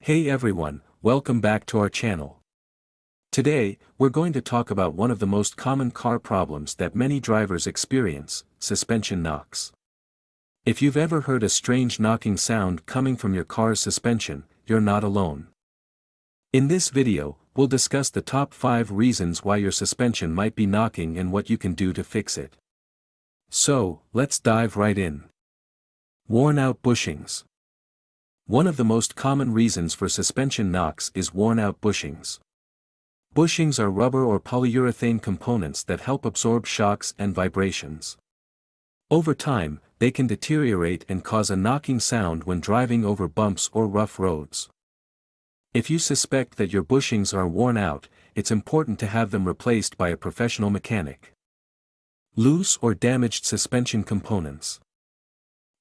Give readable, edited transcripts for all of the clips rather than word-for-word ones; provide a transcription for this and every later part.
Hey everyone, welcome back to our channel. Today, we're going to talk about one of the most common car problems that many drivers experience, suspension knocks. If you've ever heard a strange knocking sound coming from your car's suspension, you're not alone. In this video, we'll discuss the top 5 reasons why your suspension might be knocking and what you can do to fix it. So, let's dive right in. Worn out bushings. One of the most common reasons for suspension knocks is worn-out bushings. Bushings are rubber or polyurethane components that help absorb shocks and vibrations. Over time, they can deteriorate and cause a knocking sound when driving over bumps or rough roads. If you suspect that your bushings are worn out, it's important to have them replaced by a professional mechanic. Loose or damaged suspension components.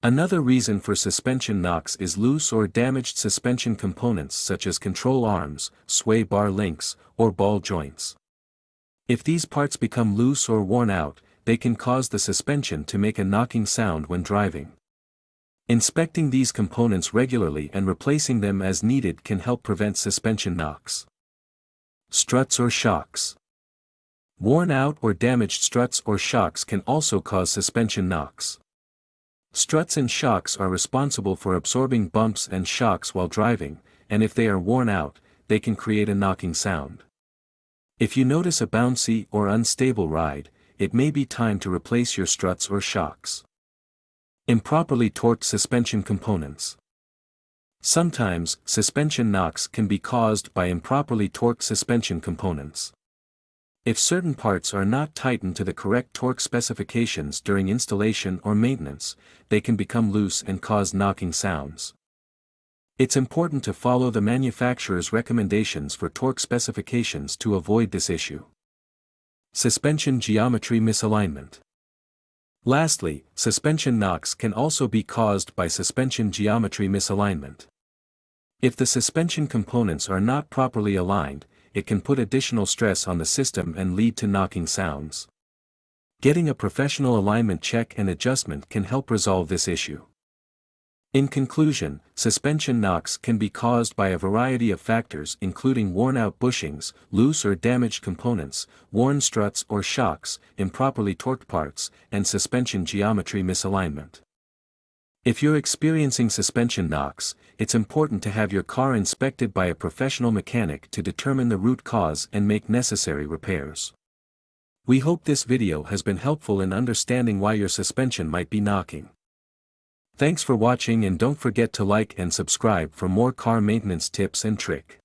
Another reason for suspension knocks is loose or damaged suspension components such as control arms, sway bar links, or ball joints. If these parts become loose or worn out, they can cause the suspension to make a knocking sound when driving. Inspecting these components regularly and replacing them as needed can help prevent suspension knocks. Struts or shocks. Worn out or damaged struts or shocks can also cause suspension knocks. Struts and shocks are responsible for absorbing bumps and shocks while driving, and if they are worn out, they can create a knocking sound. If you notice a bouncy or unstable ride, it may be time to replace your struts or shocks. Improperly torqued suspension components. Sometimes, suspension knocks can be caused by improperly torqued suspension components. If certain parts are not tightened to the correct torque specifications during installation or maintenance, they can become loose and cause knocking sounds. It's important to follow the manufacturer's recommendations for torque specifications to avoid this issue. Suspension geometry misalignment. Lastly, suspension knocks can also be caused by suspension geometry misalignment. If the suspension components are not properly aligned, it can put additional stress on the system and lead to knocking sounds. Getting a professional alignment check and adjustment can help resolve this issue. In conclusion, suspension knocks can be caused by a variety of factors including worn-out bushings, loose or damaged components, worn struts or shocks, improperly torqued parts, and suspension geometry misalignment. If you're experiencing suspension knocks, it's important to have your car inspected by a professional mechanic to determine the root cause and make necessary repairs. We hope this video has been helpful in understanding why your suspension might be knocking. Thanks for watching and don't forget to like and subscribe for more car maintenance tips and tricks.